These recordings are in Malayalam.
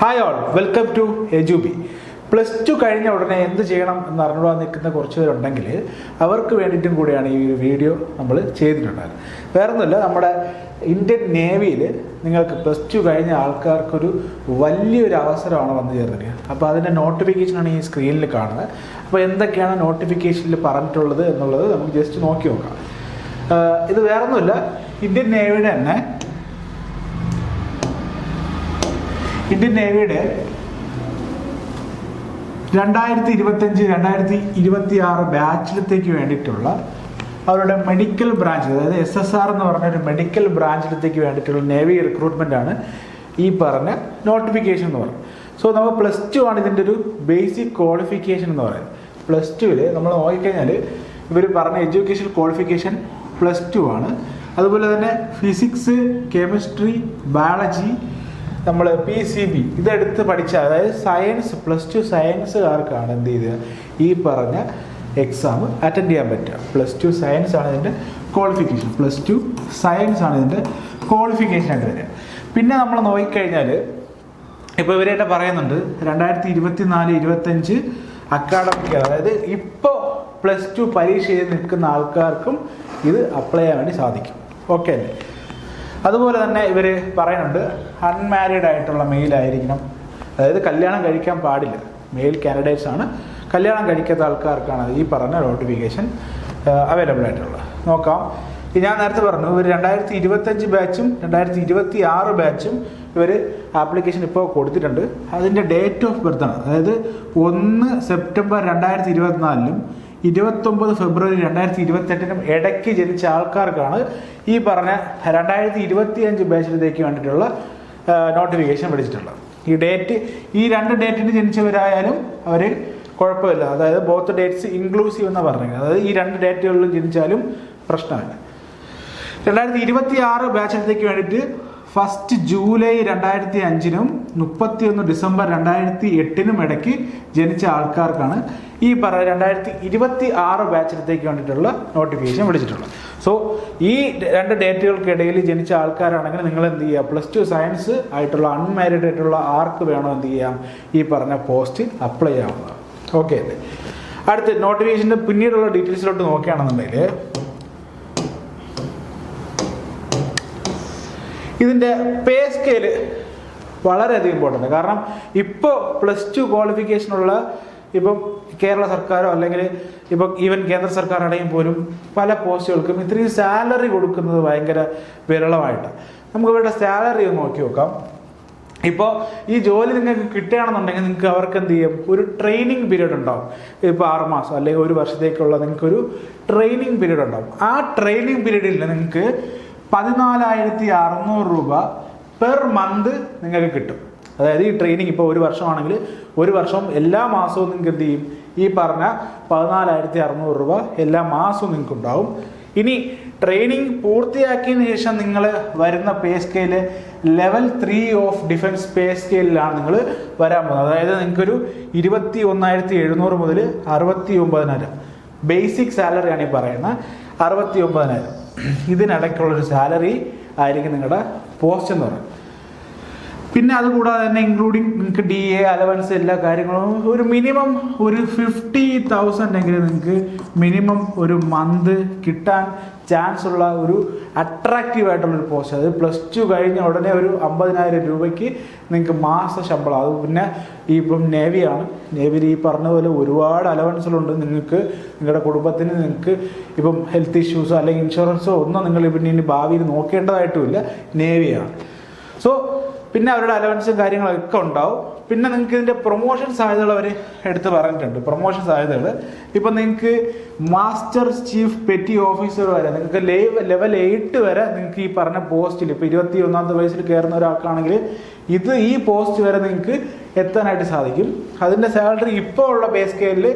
ഹായ് ഓൾ, വെൽക്കം ടു എജുബി. +2 കഴിഞ്ഞ ഉടനെ എന്ത് ചെയ്യണം എന്ന് അറിഞ്ഞുകൂടാൻ നിൽക്കുന്ന കുറച്ച് പേരുണ്ടെങ്കിൽ അവർക്ക് വേണ്ടിയിട്ടും കൂടിയാണ് ഈ ഒരു വീഡിയോ നമ്മൾ ചെയ്തിട്ടുണ്ടായത്. വേറൊന്നുമില്ല, നമ്മുടെ ഇന്ത്യൻ നേവിയിൽ നിങ്ങൾക്ക് +2 കഴിഞ്ഞ ആൾക്കാർക്കൊരു വലിയൊരു അവസരമാണ് വന്നു ചേർന്നിരിക്കുക. അപ്പോൾ അതിൻ്റെ നോട്ടിഫിക്കേഷനാണ് ഈ സ്ക്രീനിൽ കാണുന്നത്. അപ്പോൾ എന്തൊക്കെയാണ് നോട്ടിഫിക്കേഷനിൽ പറഞ്ഞിട്ടുള്ളത് എന്നുള്ളത് നമുക്ക് ജസ്റ്റ് നോക്കി നോക്കാം. ഇത് വേറൊന്നുമില്ല, ഇന്ത്യൻ നേവിയുടെ 2025-2026 ബാച്ചിലത്തേക്ക് വേണ്ടിയിട്ടുള്ള അവരുടെ മെഡിക്കൽ ബ്രാഞ്ച്, അതായത് SSR എന്ന് പറഞ്ഞ ഒരു മെഡിക്കൽ ബ്രാഞ്ചിലത്തേക്ക് വേണ്ടിയിട്ടുള്ള നേവി റിക്രൂട്ട്മെൻ്റ് ആണ് ഈ പറഞ്ഞ നോട്ടിഫിക്കേഷൻ എന്ന് പറയുന്നത്. സോ നമുക്ക് +2 ആണ് ഇതിൻ്റെ ഒരു ബേസിക് ക്വാളിഫിക്കേഷൻ എന്ന് പറയുന്നത്. +2 നമ്മൾ നോക്കിക്കഴിഞ്ഞാൽ ഇവർ പറഞ്ഞ എഡ്യൂക്കേഷൻ ക്വാളിഫിക്കേഷൻ +2 ആണ്. അതുപോലെ തന്നെ ഫിസിക്സ്, കെമിസ്ട്രി, ബയോളജി, നമ്മൾ PCB ഇതെടുത്ത് പഠിച്ചാൽ, അതായത് സയൻസ് +2 സയൻസുകാർക്കാണ് എന്ത് ചെയ്ത് ഈ പറഞ്ഞ എക്സാം അറ്റൻഡ് ചെയ്യാൻ പറ്റുക. +2 സയൻസ് ആണ് ഇതിൻ്റെ ക്വാളിഫിക്കേഷൻ. +2 സയൻസ് ആണ് ഇതിൻ്റെ ക്വാളിഫിക്കേഷനായിട്ട് വരിക. പിന്നെ നമ്മൾ നോക്കിക്കഴിഞ്ഞാൽ ഇപ്പോൾ ഇവരെന്നെ പറയുന്നുണ്ട് 2024-25 അക്കാഡമിക്, അതായത് ഇപ്പോൾ +2 പരീക്ഷ ചെയ്ത് നിൽക്കുന്ന ആൾക്കാർക്കും ഇത് അപ്ലൈ ചെയ്യാൻ വേണ്ടി സാധിക്കും. ഓക്കെ അല്ലേ? അതുപോലെ തന്നെ ഇവർ പറയുന്നുണ്ട് അൺമാരീഡ് ആയിട്ടുള്ള മെയിലായിരിക്കണം, അതായത് കല്യാണം കഴിക്കാൻ പാടില്ല. മെയിൽ കാൻഡിഡേറ്റ്സ് ആണ്, കല്യാണം കഴിക്കാത്ത ആൾക്കാർക്കാണ് ഈ പറഞ്ഞ നോട്ടിഫിക്കേഷൻ അവൈലബിൾ ആയിട്ടുള്ളത്. നോക്കാം. ഞാൻ നേരത്തെ പറഞ്ഞു ഇവർ 2025 ബാച്ചും 2026 ബാച്ചും ഇവർ ആപ്ലിക്കേഷൻ ഇപ്പോൾ കൊടുത്തിട്ടുണ്ട്. അതിൻ്റെ ഡേറ്റ് ഓഫ് ബർത്ത് ആണ്, അതായത് 1 സെപ്റ്റംബർ 2024-നും 29 ഫെബ്രുവരി 2028-നും ഇടയ്ക്ക് ജനിച്ച ആൾക്കാർക്കാണ് ഈ പറഞ്ഞ 2025 ബാച്ചിലേക്ക് വേണ്ടിയിട്ടുള്ള നോട്ടിഫിക്കേഷൻ വിളിച്ചിട്ടുള്ളത്. ഈ 2 ഡേറ്റിന് ജനിച്ചവരായാലും അവർ കുഴപ്പമില്ല, അതായത് ബോത്ത് ഡേറ്റ്സ് ഇൻക്ലൂസീവ് എന്ന് പറഞ്ഞത്, അതായത് ഈ 2 ഡേറ്റുകളിൽ ജനിച്ചാലും പ്രശ്നമില്ല. 2026 ബാച്ചിലേക്ക് വേണ്ടിയിട്ട് 1 ജൂലൈ 2005-നും 31 ഡിസംബർ 2008-നും ഇടയ്ക്ക് ജനിച്ച ആൾക്കാർക്കാണ് ഈ പറഞ്ഞ 2026 ബാച്ചിലത്തേക്ക് വേണ്ടിയിട്ടുള്ള നോട്ടിഫിക്കേഷൻ വിളിച്ചിട്ടുള്ളത്. സോ ഈ 2 ഡേറ്റുകൾക്കിടയിൽ ജനിച്ച ആൾക്കാരാണെങ്കിൽ നിങ്ങൾ എന്ത് ചെയ്യുക, +2 സയൻസ് ആയിട്ടുള്ള അൺമാരീഡ് ആയിട്ടുള്ള ആർക്ക് വേണോ എന്ത് ചെയ്യാം, ഈ പറഞ്ഞ പോസ്റ്റ് അപ്ലൈ ചെയ്യാവുന്നതാണ്. ഓക്കെ അല്ലേ? അടുത്ത് നോട്ടിഫിക്കേഷൻ്റെ പിന്നീടുള്ള ഡീറ്റെയിൽസിലോട്ട് നോക്കുകയാണെന്നുണ്ടെങ്കിൽ ഇതിൻ്റെ പേ സ്കെയില് വളരെയധികം ഇമ്പോർട്ടൻ്റ്. കാരണം ഇപ്പോൾ +2 ക്വാളിഫിക്കേഷനുള്ള ഇപ്പം കേരള സർക്കാരോ അല്ലെങ്കിൽ ഇപ്പം ഈവൻ കേന്ദ്ര സർക്കാരാണെങ്കിൽ പോലും പല പോസ്റ്റുകൾക്കും ഇത്രയും സാലറി കൊടുക്കുന്നത് ഭയങ്കര വിരളമായിട്ടാണ്. നമുക്ക് ഇവരുടെ സാലറി ഒന്ന് നോക്കി നോക്കാം. ഇപ്പോൾ ഈ ജോലി നിങ്ങൾക്ക് കിട്ടുകയാണെന്നുണ്ടെങ്കിൽ നിങ്ങൾക്ക് അവർക്ക് എന്ത് ചെയ്യും, ഒരു ട്രെയിനിങ് പീരീഡ് ഉണ്ടാവും. ഇപ്പോൾ 6 മാസം അല്ലെങ്കിൽ 1 വർഷത്തേക്കുള്ള നിങ്ങൾക്കൊരു ട്രെയിനിങ് പീരീഡ് ഉണ്ടാവും. ആ ട്രെയിനിങ് പീരീഡിൽ നിങ്ങൾക്ക് 14,600 രൂപ പെർ മന്ത് നിങ്ങൾക്ക് കിട്ടും. അതായത് ഈ ട്രെയിനിങ് ഇപ്പോൾ 1 വർഷമാണെങ്കിൽ 1 വർഷം എല്ലാ മാസവും നിങ്ങൾക്ക് എന്ത് ചെയ്യും, ഈ പറഞ്ഞ 14,600 രൂപ എല്ലാ മാസവും നിങ്ങൾക്ക് ഉണ്ടാവും. ഇനി ട്രെയിനിങ് പൂർത്തിയാക്കിയതിന് ശേഷം നിങ്ങൾ വരുന്ന പേ സ്കെയില് ലെവൽ 3 ഓഫ് ഡിഫൻസ് പേ സ്കെയിലാണ് നിങ്ങൾ വരാൻ പോകുന്നത്. അതായത് നിങ്ങൾക്കൊരു 21,700 മുതൽ 69,000 ബേസിക് സാലറിയാണ് ഈ പറയുന്നത്. 69,000 ഇതിനിടയ്ക്കുള്ളൊരു സാലറി ആയിരിക്കും നിങ്ങളുടെ പോസ്റ്റ് എന്ന് പറയുന്നത്. പിന്നെ അതുകൂടാതെ തന്നെ ഇൻക്ലൂഡിങ് നിങ്ങൾക്ക് DA അലവൻസ് എല്ലാ കാര്യങ്ങളും ഒരു മിനിമം ഒരു 50,000 എങ്കിലും നിങ്ങൾക്ക് മിനിമം ഒരു മന്ത് കിട്ടാൻ ചാൻസ് ഉള്ള ഒരു അട്രാക്റ്റീവ് ആയിട്ടുള്ളൊരു പോസ്റ്റ്. അത് +2 കഴിഞ്ഞ ഉടനെ ഒരു 50,000 രൂപയ്ക്ക് നിങ്ങൾക്ക് മാസ ശമ്പളം. അത് പിന്നെ ഇപ്പം നേവിയാണ്, നേവിയിൽ ഈ പറഞ്ഞ പോലെ ഒരുപാട് അലവൻസുകളുണ്ട്. നിങ്ങൾക്ക് നിങ്ങളുടെ കുടുംബത്തിന് നിങ്ങൾക്ക് ഇപ്പം ഹെൽത്ത് ഇഷ്യൂസോ അല്ലെങ്കിൽ ഇൻഷുറൻസോ ഒന്നും നിങ്ങൾ ഇനി ഭാവിയിൽ നോക്കേണ്ടതായിട്ടുമില്ല, നേവിയാണ്. സോ പിന്നെ അവരുടെ അലവൻസും കാര്യങ്ങളൊക്കെ ഉണ്ടാവും. പിന്നെ നിങ്ങൾക്ക് ഇതിൻ്റെ പ്രൊമോഷൻ സാധ്യതകൾ അവർ എടുത്ത് പറഞ്ഞിട്ടുണ്ട്. പ്രൊമോഷൻ സാധ്യതകൾ ഇപ്പം നിങ്ങൾക്ക് മാസ്റ്റർ ചീഫ് പെറ്റി ഓഫീസർ വരെ, നിങ്ങൾക്ക് ലെവൽ 8 വരെ നിങ്ങൾക്ക് ഈ പറഞ്ഞ പോസ്റ്റിൽ ഇപ്പോൾ 21ാമത്തെ വയസ്സിൽ കയറുന്ന ഒരാൾക്കാണെങ്കിൽ ഈ പോസ്റ്റ് വരെ നിങ്ങൾക്ക് എത്താനായിട്ട് സാധിക്കും. അതിൻ്റെ സാലറി ഇപ്പോൾ ഉള്ള പേ സ്കെയിലിൽ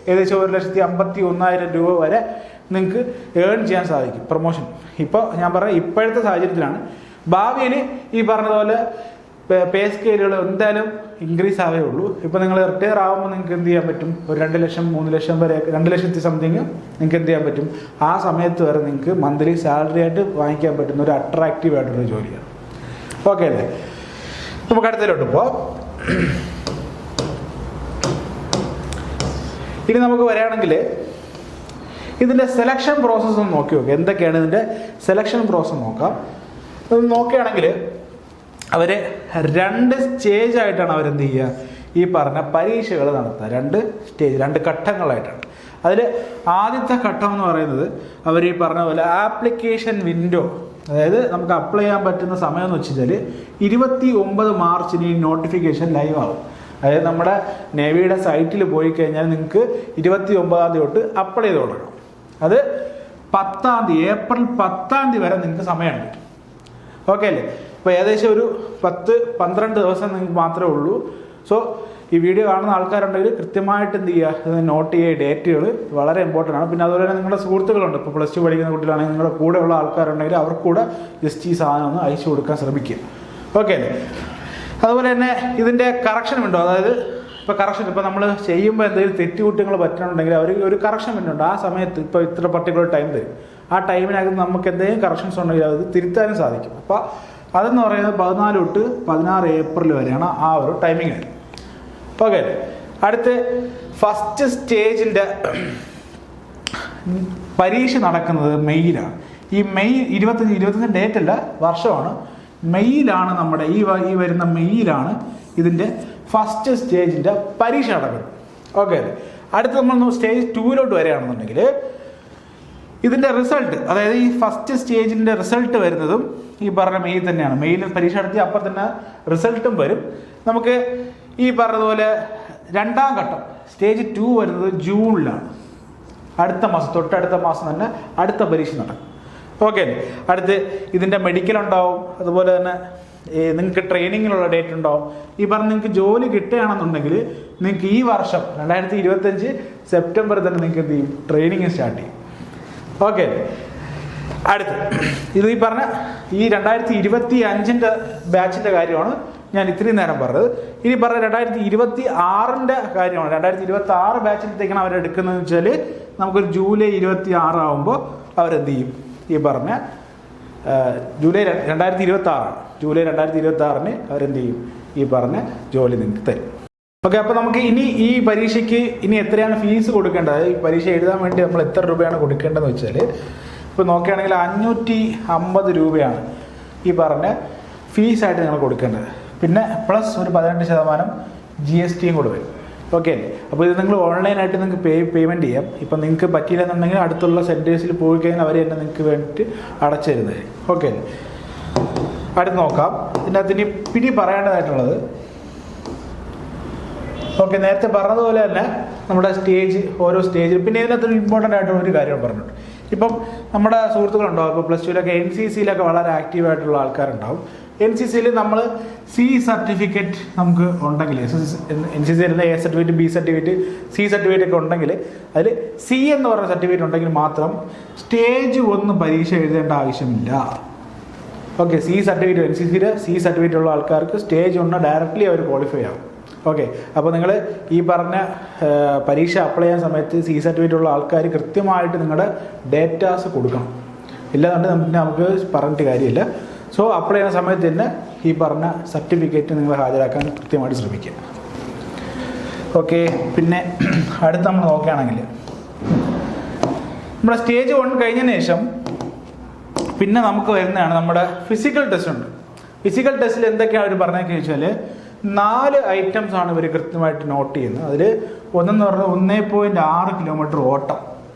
ഏകദേശം 1,51,000 രൂപ വരെ നിങ്ങൾക്ക് ഏൺ ചെയ്യാൻ സാധിക്കും പ്രൊമോഷൻ. ഇപ്പോൾ ഞാൻ പറഞ്ഞ ഇപ്പോഴത്തെ സാഹചര്യത്തിലാണ്. ഭാവിയിൽ ഈ പറഞ്ഞതുപോലെ പേ സ്കെയിലുകൾ എന്തായാലും ഇൻക്രീസ് ആവേ ഉള്ളൂ. ഇപ്പോൾ നിങ്ങൾ റിട്ടയർ ആകുമ്പോൾ നിങ്ങൾക്ക് എന്ത് ചെയ്യാൻ പറ്റും, ഒരു 2 ലക്ഷം 3 ലക്ഷം വരെ 2 ലക്ഷത്തി സംതിങ് നിങ്ങൾക്ക് എന്ത് ചെയ്യാൻ പറ്റും. ആ സമയത്ത് വരെ നിങ്ങൾക്ക് മന്ത്ലി സാലറി ആയിട്ട് വാങ്ങിക്കാൻ പറ്റുന്ന ഒരു അട്രാക്റ്റീവ് ആയിട്ടുള്ള ജോലിയാണ്. ഓക്കെ അല്ലേ? നമുക്ക് അടുത്തതിലോട്ട് ഇപ്പോൾ ഇനി നമുക്ക് വരികയാണെങ്കിൽ ഇതിൻ്റെ സെലക്ഷൻ പ്രോസസ്സ് ഒന്ന് നോക്കി നോക്കാം. എന്തൊക്കെയാണ് ഇതിൻ്റെ സെലക്ഷൻ പ്രോസസ്സ് നോക്കാം. ഇത് നോക്കുകയാണെങ്കിൽ അവർ 2 സ്റ്റേജായിട്ടാണ് അവരെന്ത് ചെയ്യുക, ഈ പറഞ്ഞ പരീക്ഷകൾ നടത്തുക. 2 സ്റ്റേജ്, 2 ഘട്ടങ്ങളായിട്ടാണ്. അതിൽ ആദ്യത്തെ ഘട്ടം എന്ന് പറയുന്നത് അവർ ഈ പറഞ്ഞ പോലെ ആപ്ലിക്കേഷൻ വിൻഡോ, അതായത് നമുക്ക് അപ്ലൈ ചെയ്യാൻ പറ്റുന്ന സമയം എന്ന് വെച്ച് കഴിഞ്ഞാൽ 29 മാർച്ചിന് ഈ നോട്ടിഫിക്കേഷൻ ലൈവ് ആവും. അതായത് നമ്മുടെ നേവിയുടെ സൈറ്റിൽ പോയി കഴിഞ്ഞാൽ നിങ്ങൾക്ക് 29-ാം തീയതി തൊട്ട് അപ്ലൈ ചെയ്ത് തുടങ്ങണം. അത് 10-ാം തീയതി, ഏപ്രിൽ 10-ാം തീയതി വരെ നിങ്ങൾക്ക് സമയമുണ്ട്. ഓക്കെ അല്ലേ? അപ്പോൾ ഏകദേശം ഒരു 10-12 ദിവസം നിങ്ങൾക്ക് മാത്രമേ ഉള്ളൂ. സോ ഈ വീഡിയോ കാണുന്ന ആൾക്കാരുണ്ടെങ്കിൽ കൃത്യമായിട്ട് എന്ത് ചെയ്യുക, ഇത് നോട്ട് ചെയ്യുക. ഡേറ്റുകൾ വളരെ ഇമ്പോർട്ടൻ്റ് ആണ്. പിന്നെ അതുപോലെ തന്നെ നിങ്ങളുടെ സുഹൃത്തുക്കളുണ്ട്, ഇപ്പോൾ +2 പഠിക്കുന്ന കുട്ടികളാണെങ്കിൽ നിങ്ങളുടെ കൂടെയുള്ള ആൾക്കാരുണ്ടെങ്കിൽ അവർക്ക് കൂടെ ജസ്റ്റ് ഈ സാധനം ഒന്ന് അയച്ചു കൊടുക്കാൻ ശ്രമിക്കുക. ഓക്കെ അല്ലേ? അതുപോലെ തന്നെ ഇതിൻ്റെ കറക്ഷൻ വിൻഡോ, അതായത് ഇപ്പോൾ കറക്ഷൻ, ഇപ്പോൾ നമ്മൾ ചെയ്യുമ്പോൾ എന്തെങ്കിലും തെറ്റുകുറ്റങ്ങൾ പറ്റുന്നുണ്ടെങ്കിൽ അവർ ഒരു കറക്ഷൻ വിൻഡോ ഉണ്ട്. ആ സമയത്ത് ഇപ്പോൾ ഇത്ര പർട്ടിക്കുലർ ടൈം തരും. ആ ടൈമിനകത്ത് നമുക്ക് എന്തെങ്കിലും കറക്ഷൻസ് ഉണ്ടെങ്കിൽ അത് തിരുത്താനും സാധിക്കും. അപ്പോൾ അതെന്ന് പറയുന്നത് 14 തൊട്ട് 16 ഏപ്രിൽ വരെയാണ് ആ ഒരു ടൈമിങ്. ഓക്കെ. അടുത്ത് ഫസ്റ്റ് സ്റ്റേജിൻ്റെ പരീക്ഷ നടക്കുന്നത് മെയ്യിലാണ്. ഈ മെയ് 25 ഡേറ്റ് അല്ല, വർഷമാണ്. മെയ്യിലാണ് നമ്മുടെ ഈ വരുന്ന മെയ്യിലാണ് ഇതിൻ്റെ ഫസ്റ്റ് സ്റ്റേജിൻ്റെ പരീക്ഷ നടക്കുന്നത്. ഓക്കെ. അടുത്ത് നമ്മൾ സ്റ്റേജ് 2 വരികയാണെന്നുണ്ടെങ്കിൽ ഇതിൻ്റെ റിസൾട്ട്, അതായത് ഈ ഫസ്റ്റ് സ്റ്റേജിൻ്റെ റിസൾട്ട് വരുന്നതും ഈ പറഞ്ഞ മെയ്യിൽ തന്നെയാണ്. മെയ്യിൽ പരീക്ഷ നടത്തി അപ്പം തന്നെ റിസൾട്ടും വരും. നമുക്ക് ഈ പറഞ്ഞതുപോലെ 2-ാം ഘട്ടം സ്റ്റേജ് 2 വരുന്നത് ജൂണിലാണ്. അടുത്ത മാസം, തൊട്ടടുത്ത മാസം തന്നെ അടുത്ത പരീക്ഷ നടക്കും. ഓക്കെ. അടുത്ത് ഇതിൻ്റെ മെഡിക്കൽ ഉണ്ടാവും. അതുപോലെ തന്നെ നിങ്ങൾക്ക് ട്രെയിനിങ്ങിനുള്ള ഡേറ്റ് ഉണ്ടാവും. ഈ പറഞ്ഞ് നിങ്ങൾക്ക് ജോലി കിട്ടുകയാണെന്നുണ്ടെങ്കിൽ നിങ്ങൾക്ക് ഈ വർഷം 2025 സെപ്റ്റംബർ തന്നെ നിങ്ങൾക്ക് എന്ത് ചെയ്യും, ട്രെയിനിങ് സ്റ്റാർട്ട് ചെയ്യും. ഓക്കെ. അടുത്ത് ഇത് ഈ പറഞ്ഞ ഈ 2025 ബാച്ചിൻ്റെ കാര്യമാണ് ഞാൻ ഇത്രയും നേരം പറഞ്ഞത്. ഇനി പറഞ്ഞ 2026 കാര്യമാണ്. 2026 ബാച്ചിലത്തേക്കാണ് അവരെടുക്കുന്നതെന്ന് വെച്ചാൽ നമുക്കൊരു ജൂലൈ 26 ആകുമ്പോൾ അവരെന്ത് ചെയ്യും, ഈ പറഞ്ഞ ജൂലൈ 2026 അവരെന്ത് ചെയ്യും, ഈ പറഞ്ഞ ജോലി നിങ്ങൾക്ക് തരും. ഓക്കെ. അപ്പോൾ നമുക്ക് ഈ പരീക്ഷയ്ക്ക് ഇനി എത്രയാണ് ഫീസ് കൊടുക്കേണ്ടത്, ഈ പരീക്ഷ എഴുതാൻ വേണ്ടി നമ്മൾ എത്ര രൂപയാണ് കൊടുക്കേണ്ടതെന്ന് വെച്ചാൽ ഇപ്പോൾ നോക്കുകയാണെങ്കിൽ 550 രൂപയാണ് ഈ പറഞ്ഞ ഫീസായിട്ട് നിങ്ങൾ കൊടുക്കേണ്ടത്. പിന്നെ പ്ലസ് ഒരു 18% GST കൂടെ വരും. ഓക്കെ. അപ്പോൾ ഇത് നിങ്ങൾ ഓൺലൈനായിട്ട് നിങ്ങൾക്ക് പേയ്മെൻറ്റ് ചെയ്യാം. ഇപ്പം നിങ്ങൾക്ക് പറ്റിയില്ലെന്നുണ്ടെങ്കിൽ അടുത്തുള്ള സെൻറ്റേഴ്സിൽ പോയി കഴിഞ്ഞാൽ അവർ തന്നെ നിങ്ങൾക്ക് വേണ്ടിയിട്ട് അടച്ചു തരുന്നത്. ഓക്കെ. അടുത്ത് നോക്കാം. ഇതിനകത്ത് ഇനി പറയേണ്ടതായിട്ടുള്ളത്, ഓക്കെ, നേരത്തെ പറഞ്ഞതുപോലെ തന്നെ നമ്മുടെ ഓരോ സ്റ്റേജിൽ പിന്നെ ഇതിനകത്ത് ഇമ്പോർട്ടൻ്റ് ആയിട്ടുള്ള ഒരു കാര്യം പറഞ്ഞിട്ടുണ്ട്. ഇപ്പം നമ്മുടെ സുഹൃത്തുക്കളുണ്ടാവും, ഇപ്പോൾ +2 NCCയിലൊക്കെ വളരെ ആക്റ്റീവായിട്ടുള്ള ആൾക്കാരുണ്ടാവും. NCCയിൽ നമ്മൾ C സർട്ടിഫിക്കറ്റ് നമുക്ക് ഉണ്ടെങ്കിൽ, NCCയിൽ A certificate, B certificate, C certificate ഒക്കെ ഉണ്ടെങ്കിൽ അതിൽ C എന്ന് പറഞ്ഞ സർട്ടിഫിക്കറ്റ് ഉണ്ടെങ്കിൽ മാത്രം സ്റ്റേജ് 1 പരീക്ഷ എഴുതേണ്ട ആവശ്യമില്ല. ഓക്കെ. C സർട്ടിഫിക്കറ്റ്, NCCയിൽ C സർട്ടിഫിക്കറ്റ് ഉള്ള ആൾക്കാർക്ക് സ്റ്റേജ് 1 ഡയറക്റ്റ്ലി അവർ ക്വാളിഫൈ ആവും. ഓക്കെ. അപ്പോൾ നിങ്ങൾ ഈ പറഞ്ഞ പരീക്ഷ അപ്ലൈ ചെയ്യാൻ സമയത്ത് C സർട്ടിഫിക്കറ്റ് ഉള്ള ആൾക്കാർ കൃത്യമായിട്ട് നിങ്ങളുടെ ഡേറ്റാസ് കൊടുക്കണം. ഇല്ലാന്നുണ്ടെങ്കിൽ നമുക്ക് പറഞ്ഞിട്ട് കാര്യമില്ല. സോ അപ്ലൈ ചെയ്യുന്ന സമയത്ത് തന്നെ ഈ പറഞ്ഞ സർട്ടിഫിക്കറ്റ് നിങ്ങൾ ഹാജരാക്കാൻ കൃത്യമായിട്ട് ശ്രമിക്കുക. ഓക്കെ. പിന്നെ അടുത്ത് നമ്മൾ നോക്കുകയാണെങ്കിൽ നമ്മുടെ സ്റ്റേജ് 1 കഴിഞ്ഞതിന് ശേഷം പിന്നെ നമുക്ക് വരുന്നതാണ് നമ്മുടെ ഫിസിക്കൽ ടെസ്റ്റ് ഉണ്ട്. ഫിസിക്കൽ ടെസ്റ്റിൽ എന്തൊക്കെയാണ് അവർ പറഞ്ഞതെന്ന് ചോദിച്ചാൽ 4 items ആണ് ഇവർ കൃത്യമായിട്ട് നോട്ട് ചെയ്യുന്നത്. അതിൽ ഒന്നെന്ന് പറഞ്ഞാൽ 1.6 കിലോമീറ്റർ ഓട്ടം,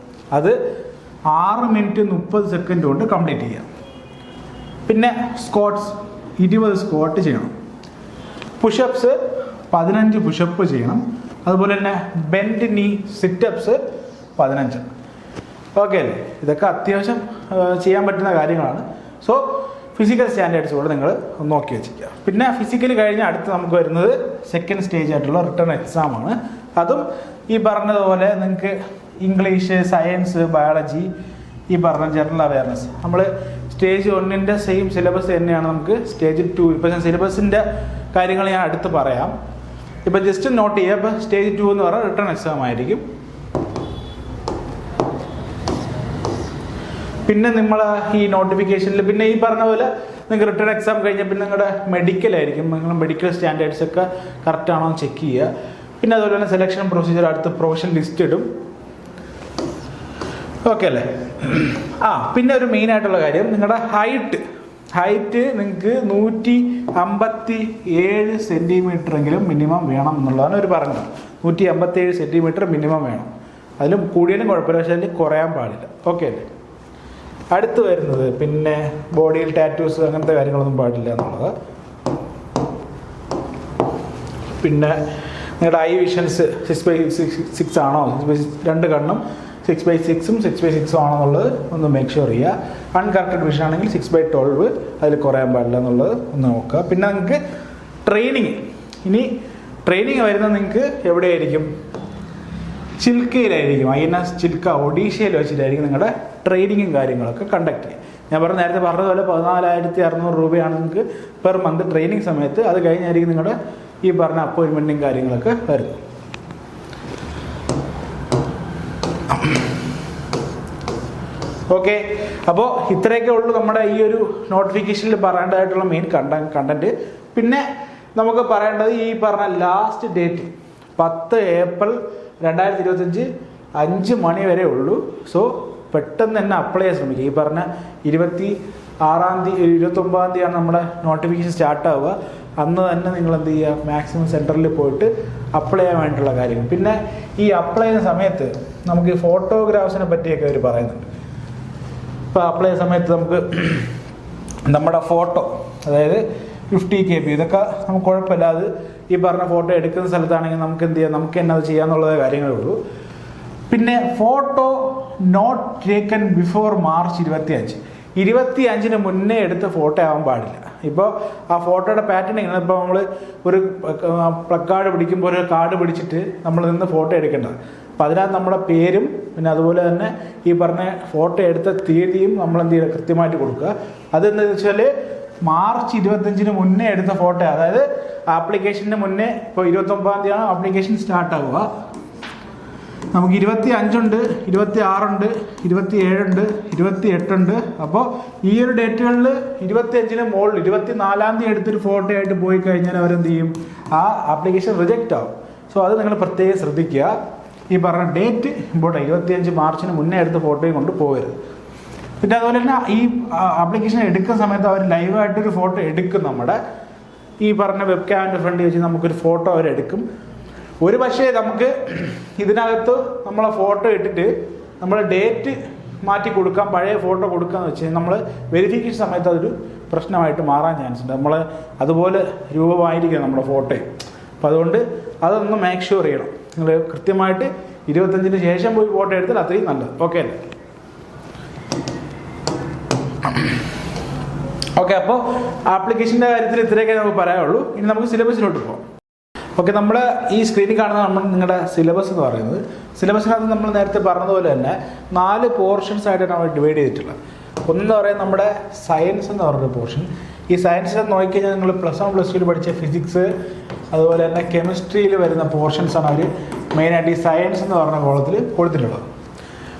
അത് 6 മിനിറ്റ് 30 സെക്കൻഡ് കൊണ്ട് കംപ്ലീറ്റ് ചെയ്യാം. പിന്നെ സ്ക്വാട്ട്സ് 20 സ്ക്വാട്ട് ചെയ്യണം. പുഷപ്സ് 15 പുഷപ്പ് ചെയ്യണം. അതുപോലെ തന്നെ ബെൻഡ് നീ സിറ്റപ്സ് 15. ഓക്കെ അല്ലേ? ഇതൊക്കെ അത്യാവശ്യം ചെയ്യാൻ പറ്റുന്ന കാര്യങ്ങളാണ്. സോ ഫിസിക്കൽ സ്റ്റാൻഡേർഡ്സ് കൂടെ നിങ്ങൾ നോക്കി വെച്ചിരിക്കുക. പിന്നെ ഫിസിക്കൽ കഴിഞ്ഞ് അടുത്ത് നമുക്ക് വരുന്നത് സെക്കൻഡ് സ്റ്റേജ് ആയിട്ടുള്ള റിട്ടേൺ എക്സാമാണ്. അതും ഈ പറഞ്ഞതുപോലെ നിങ്ങൾക്ക് ഇംഗ്ലീഷ്, സയൻസ്, ബയോളജി, ഈ പറഞ്ഞ ജനറൽ അവയർനെസ്, നമ്മൾ സ്റ്റേജ് 1 സെയിം സിലബസ് തന്നെയാണ് നമുക്ക് സ്റ്റേജ് 2. ഇപ്പം ഞാൻ സിലബസിൻ്റെ കാര്യങ്ങൾ ഞാൻ അടുത്ത് പറയാം. ഇപ്പം ജസ്റ്റ് നോട്ട് ചെയ്യുക. ഇപ്പം സ്റ്റേജ് 2 എന്ന് പറഞ്ഞാൽ റിട്ടേൺ എക്സാം ആയിരിക്കും. പിന്നെ നമ്മൾ ഈ നോട്ടിഫിക്കേഷനിൽ പിന്നെ ഈ പറഞ്ഞ പോലെ നിങ്ങൾക്ക് റിട്ടേൺ എക്സാം കഴിഞ്ഞാൽ പിന്നെ നിങ്ങളുടെ മെഡിക്കലായിരിക്കും, നിങ്ങൾ മെഡിക്കൽ സ്റ്റാൻഡേർഡ്സ് ഒക്കെ കറക്റ്റ് ആണോ എന്ന് ചെക്ക് ചെയ്യുക. പിന്നെ അതുപോലെ തന്നെ സെലക്ഷൻ പ്രൊസീജിയർ അടുത്ത് പ്രൊഫഷൻ ലിസ്റ്റ് ഇടും. ഓക്കെ അല്ലേ? പിന്നെ ഒരു മെയിനായിട്ടുള്ള കാര്യം, നിങ്ങളുടെ ഹൈറ്റ് നിങ്ങൾക്ക് 157 സെൻറ്റിമീറ്ററെങ്കിലും മിനിമം വേണം എന്നുള്ളതാണ് ഒരു പറഞ്ഞത്. 157 സെൻറ്റിമീറ്റർ മിനിമം വേണം. അതിലും കൂടിയാലും കുഴപ്പമില്ല, പക്ഷേ അതിൽ കുറയാൻ പാടില്ല. ഓക്കെ അല്ലേ? അടുത്ത് വരുന്നത് പിന്നെ ബോഡിയിൽ ടാറ്റൂസ് അങ്ങനത്തെ കാര്യങ്ങളൊന്നും പാടില്ല എന്നുള്ളത്. പിന്നെ നിങ്ങളുടെ ഐ വിഷൻസ് 6/6 ആണോ, 2 കണ്ണും 6/6ഉം 6/6 ആണോ എന്നുള്ളത് ഒന്ന് മേക്ക് ഷുവർ ചെയ്യുക. അൺകറക്റ്റഡ് വിഷൻ ആണെങ്കിൽ 6/12 അതിൽ കുറയാൻ പാടില്ല എന്നുള്ളത് ഒന്ന് നോക്കുക. പിന്നെ നിങ്ങൾക്ക് ട്രെയിനിങ് വരുന്നത് നിങ്ങൾക്ക് എവിടെയായിരിക്കും? ചിൽക്കയിലായിരിക്കും. INS ചിൽക്ക ഒഡീഷയിൽ വെച്ചിട്ടായിരിക്കും നിങ്ങളുടെ ട്രെയിനിങ്ങും കാര്യങ്ങളൊക്കെ കണ്ടക്ട് ചെയ്യുക. ഞാൻ നേരത്തെ പറഞ്ഞതുപോലെ 14,600 രൂപയാണ് നിങ്ങൾക്ക് പെർ മന്ത് ട്രെയിനിങ് സമയത്ത്. അത് കഴിഞ്ഞായിരിക്കും നിങ്ങളുടെ ഈ പറഞ്ഞ അപ്പോയിൻമെൻറ്റും കാര്യങ്ങളൊക്കെ വരുന്നത്. ഓക്കെ, അപ്പോൾ ഇത്രയൊക്കെ ഉള്ളൂ നമ്മുടെ ഈ ഒരു നോട്ടിഫിക്കേഷനിൽ പറയേണ്ടതായിട്ടുള്ള മെയിൻ കണ്ടന്റ്. പിന്നെ നമുക്ക് പറയേണ്ടത് ഈ പറഞ്ഞ ലാസ്റ്റ് ഡേറ്റ് 10 ഏപ്രിൽ 2025 5 മണി വരെ ഉള്ളൂ. സോ പെട്ടെന്ന് തന്നെ അപ്ലൈ ചെയ്യാൻ ശ്രമിക്കുക. ഈ പറഞ്ഞ 29-ാം തീയതിയാണ് നമ്മുടെ നോട്ടിഫിക്കേഷൻ സ്റ്റാർട്ട് ആവുക. അന്ന് തന്നെ നിങ്ങൾ എന്ത് ചെയ്യുക, മാക്സിമം സെൻറ്ററിൽ പോയിട്ട് അപ്ലൈ ചെയ്യാൻ വേണ്ടിയിട്ടുള്ള കാര്യങ്ങൾ. പിന്നെ ഈ അപ്ലൈ ചെയ്യുന്ന സമയത്ത് നമുക്ക് ഈ ഫോട്ടോഗ്രാഫ്സിനെ പറ്റിയൊക്കെ അവർ പറയുന്നുണ്ട്. ഇപ്പോൾ അപ്ലൈ ചെയ്യുന്ന സമയത്ത് നമുക്ക് നമ്മുടെ ഫോട്ടോ, അതായത് 50 KB ഇതൊക്കെ നമുക്ക് കുഴപ്പമില്ല. അത് ഈ പറഞ്ഞ ഫോട്ടോ എടുക്കുന്ന സ്ഥലത്താണെങ്കിൽ നമുക്ക് എന്ത് ചെയ്യാം, നമുക്ക് തന്നെ അത് ചെയ്യാന്നുള്ളത് കാര്യങ്ങളേ ഉള്ളൂ. പിന്നെ photo not taken before March 25 മുന്നേ എടുത്ത ഫോട്ടോ ആവാൻ പാടില്ല. ഇപ്പോൾ ആ ഫോട്ടോയുടെ പാറ്റേൺ ഇങ്ങനെ, ഇപ്പോൾ നമ്മൾ ഒരു പ്ലക്കാർഡ് പിടിക്കുമ്പോൾ ഒരു കാർഡ് പിടിച്ചിട്ട് നമ്മൾ നിന്ന് ഫോട്ടോ എടുക്കേണ്ടത്. അപ്പോൾ അതിനകത്ത് നമ്മുടെ പേരും പിന്നെ അതുപോലെ തന്നെ ഈ പറഞ്ഞ ഫോട്ടോ എടുത്ത തീയതിയും നമ്മൾ എന്ത് ചെയ്യുക, കൃത്യമായിട്ട് കൊടുക്കുക. അതെന്താണെന്ന് വെച്ചാൽ മാർച്ച് 25 മുന്നേ എടുത്ത ഫോട്ടോ, അതായത് ആപ്ലിക്കേഷന് മുന്നേ. ഇപ്പോൾ 29-ാം തീയതിയാണ് ആപ്ലിക്കേഷൻ സ്റ്റാർട്ട് ആവുക. നമുക്ക് 25 ഉണ്ട്, 26 ഉണ്ട്, 27 ഉണ്ട്, 28 ഉണ്ട്. അപ്പോൾ ഈ ഒരു ഡേറ്റുകളിൽ 25-ന് മുകളിൽ 24-ാം തീയതി എടുത്തൊരു ഫോട്ടോ ആയിട്ട് പോയി കഴിഞ്ഞാൽ അവരെന്ത് ചെയ്യും, ആ ആപ്ലിക്കേഷൻ റിജക്റ്റ് ആവും. സോ അത് നിങ്ങൾ പ്രത്യേകം ശ്രദ്ധിക്കുക. ഈ പറഞ്ഞ ഡേറ്റ് ഇമ്പോർട്ടൻ്റ്. 25 മാർച്ചിന് മുന്നേ എടുത്ത ഫോട്ടോയും കൊണ്ട് പോകരുത്. പിന്നെ അതുപോലെ തന്നെ ഈ ആപ്ലിക്കേഷൻ എടുക്കുന്ന സമയത്ത് അവർ ലൈവായിട്ടൊരു ഫോട്ടോ എടുക്കും. നമ്മുടെ ഈ പറഞ്ഞ വെബ് ക്യാമിൻ്റെ ഫ്രണ്ടിൽ വെച്ച് നമുക്കൊരു ഫോട്ടോ അവരെടുക്കും. ഒരു പക്ഷേ നമുക്ക് ഇതിനകത്ത് നമ്മളെ ഫോട്ടോ ഇട്ടിട്ട് നമ്മൾ ഡേറ്റ് മാറ്റി കൊടുക്കാം, പഴയ ഫോട്ടോ കൊടുക്കാമെന്ന് വെച്ച് കഴിഞ്ഞാൽ നമ്മൾ വെരിഫിക്കേഷൻ സമയത്ത് അതൊരു പ്രശ്നമായിട്ട് മാറാൻ ചാൻസ് ഉണ്ട്. നമ്മൾ അതുപോലെ രൂപമായിരിക്കും നമ്മുടെ ഫോട്ടോ. അപ്പോൾ അതുകൊണ്ട് അതൊന്ന് മേക്ക് ഷുവർ ചെയ്യണം. നിങ്ങൾ കൃത്യമായിട്ട് 25-ന് ശേഷം പോയി ഫോട്ടോ എടുത്താൽ അത്രയും നല്ലത്. ഓക്കെ അല്ലേ? ഓക്കെ, അപ്പോൾ ആപ്ലിക്കേഷൻ്റെ കാര്യത്തിൽ ഇത്രയൊക്കെ നമുക്ക് പറയാനുള്ളൂ. ഇനി നമുക്ക് സിലബസിലോട്ട് പോകാം. ഓക്കെ, നമ്മൾ ഈ സ്ക്രീനിൽ കാണുന്ന നിങ്ങളുടെ സിലബസ് എന്ന് പറയുന്നത്, സിലബസിനകത്ത് നമ്മൾ നേരത്തെ പറഞ്ഞതുപോലെ തന്നെ 4 പോർഷൻസ് ആയിട്ടാണ് നമ്മൾ ഡിവൈഡ് ചെയ്തിട്ടുള്ളത്. ഒന്ന് പറയുന്നത് നമ്മുടെ സയൻസ് എന്ന് പറഞ്ഞൊരു പോർഷൻ. ഈ സയൻസിൽ നോക്കിക്കഴിഞ്ഞാൽ നിങ്ങൾ +1 +2 പഠിച്ച ഫിസിക്സ് അതുപോലെ തന്നെ കെമിസ്ട്രിയിൽ വരുന്ന പോർഷൻസാണ് അവർ മെയിനായിട്ട് ഈ സയൻസ് എന്ന് പറഞ്ഞ കോളത്തിൽ കൊടുത്തിട്ടുള്ളത്.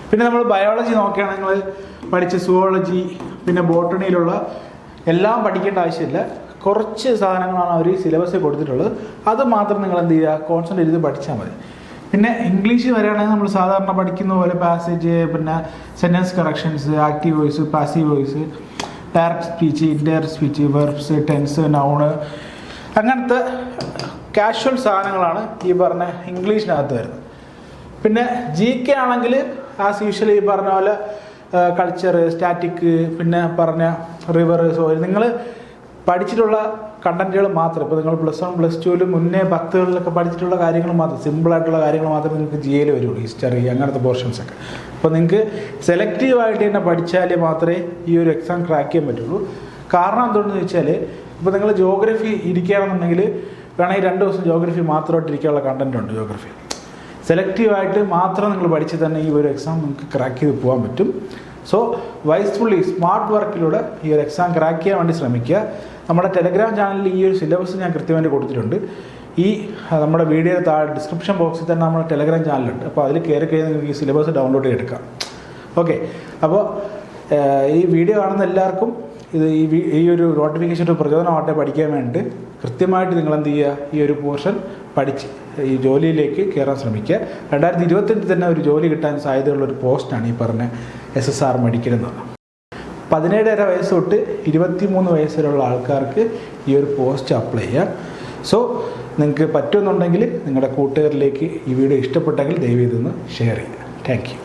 പിന്നെ നമ്മൾ ബയോളജി നോക്കുകയാണെങ്കിൽ നിങ്ങൾ പഠിച്ച സുവോളജി പിന്നെ ബോട്ടണിയിലുള്ള എല്ലാം പഠിക്കേണ്ട ആവശ്യമില്ല. കുറച്ച് സാധനങ്ങളാണ് അവർ സിലബസിൽ കൊടുത്തിട്ടുള്ളത്. അത് മാത്രം നിങ്ങൾ എന്ത് ചെയ്യുക, കോൺസെൻട്രേറ്റ് ചെയ്ത് പഠിച്ചാൽ മതി. പിന്നെ ഇംഗ്ലീഷ് വരികയാണെങ്കിൽ നമ്മൾ സാധാരണ പഠിക്കുന്ന പോലെ പാസേജ്, പിന്നെ sentence corrections, active voice, passive voice, direct speech, indirect speech, verbs, tense, noun, അങ്ങനത്തെ കാഷ്വൽ സാധനങ്ങളാണ് ഈ പറഞ്ഞ ഇംഗ്ലീഷിനകത്ത് വരുന്നത്. പിന്നെ GK ആണെങ്കിൽ ആസ് യൂഷ്വൽ ഈ പറഞ്ഞ പോലെ കൾച്ചർ, സ്റ്റാറ്റിക്, പിന്നെ പറഞ്ഞ റിവർ, സോയിൽ, നിങ്ങൾ പഠിച്ചിട്ടുള്ള കണ്ടന്റുകൾ മാത്രം. ഇപ്പോൾ നിങ്ങൾ +1 +2 മുന്നേ 10കളിലൊക്കെ പഠിച്ചിട്ടുള്ള കാര്യങ്ങൾ മാത്രം, സിമ്പിളായിട്ടുള്ള കാര്യങ്ങൾ മാത്രമേ നിങ്ങൾക്ക് GAയിൽ വരുള്ളൂ. ഹിസ്റ്ററി അങ്ങനത്തെ പോർഷൻസൊക്കെ. അപ്പോൾ നിങ്ങൾക്ക് സെലക്റ്റീവായിട്ട് തന്നെ പഠിച്ചാലേ മാത്രമേ ഈ ഒരു എക്സാം ക്രാക്ക് ചെയ്യാൻ പറ്റുള്ളൂ. കാരണം എന്തുകൊണ്ടെന്ന് ചോദിച്ചാൽ, ഇപ്പോൾ നിങ്ങൾ ജോഗ്രഫി ഇരിക്കുകയാണെന്നുണ്ടെങ്കിൽ വേണമെങ്കിൽ 2 ദിവസം ജോഗ്രഫി മാത്രമായിട്ട് ഇരിക്കാനുള്ള കണ്ടന്റ് ഉണ്ട്. ജോഗ്രഫി സെലക്റ്റീവായിട്ട് മാത്രം നിങ്ങൾ പഠിച്ച് തന്നെ ഈ ഒരു എക്സാം നിങ്ങൾക്ക് ക്രാക്ക് ചെയ്ത് പോകാൻ പറ്റും. സോ വൈസ്ഫുള്ളി സ്മാർട്ട് വർക്കിലൂടെ ഈ ഒരു എക്സാം ക്രാക്ക് ചെയ്യാൻ വേണ്ടി ശ്രമിക്കുക. നമ്മുടെ ടെലഗ്രാം ചാനലിൽ ഈ ഒരു സിലബസ് ഞാൻ കൃത്യമായിട്ട് കൊടുത്തിട്ടുണ്ട്. ഈ നമ്മുടെ വീഡിയോയുടെ താഴെ ഡിസ്ക്രിപ്ഷൻ ബോക്സിൽ തന്നെ നമ്മുടെ ടെലഗ്രാം ചാനലുണ്ട്. അപ്പോൾ അതിൽ കയറി കഴിഞ്ഞാൽ നിങ്ങൾക്ക് ഈ സിലബസ് ഡൗൺലോഡ് ചെയ്തെടുക്കാം. ഓക്കെ, അപ്പോൾ ഈ വീഡിയോ കാണുന്ന എല്ലാവർക്കും ഇത് ഈ ഒരു നോട്ടിഫിക്കേഷൻ ഒരു പ്രചോദനമാവട്ടെ പഠിക്കാൻ വേണ്ടി കൃത്യമായിട്ട് നിങ്ങൾ എന്ത് ചെയ്യുക, ഈ ഒരു പോർഷൻ പഠിച്ച് ഈ ജോലിയിലേക്ക് കയറാൻ ശ്രമിക്കുക. 2025 തന്നെ ഒരു ജോലി കിട്ടാൻ സാധ്യതയുള്ള ഒരു പോസ്റ്റാണ് ഈ പറഞ്ഞ SSR മെഡിക്കൽ എന്നത്. 17.5 വയസ്സ് തൊട്ട് 23 വയസ്സ് വരെയുള്ള ആൾക്കാർക്ക് ഈ ഒരു പോസ്റ്റ് അപ്ലൈ ചെയ്യാം. സോ നിങ്ങൾക്ക് പറ്റുമെന്നുണ്ടെങ്കിൽ നിങ്ങളുടെ കൂട്ടുകാരിലേക്ക് ഈ വീഡിയോ ഇഷ്ടപ്പെട്ടെങ്കിൽ ദയവ് ഇതൊന്ന് ഷെയർ ചെയ്യുക. Thank you.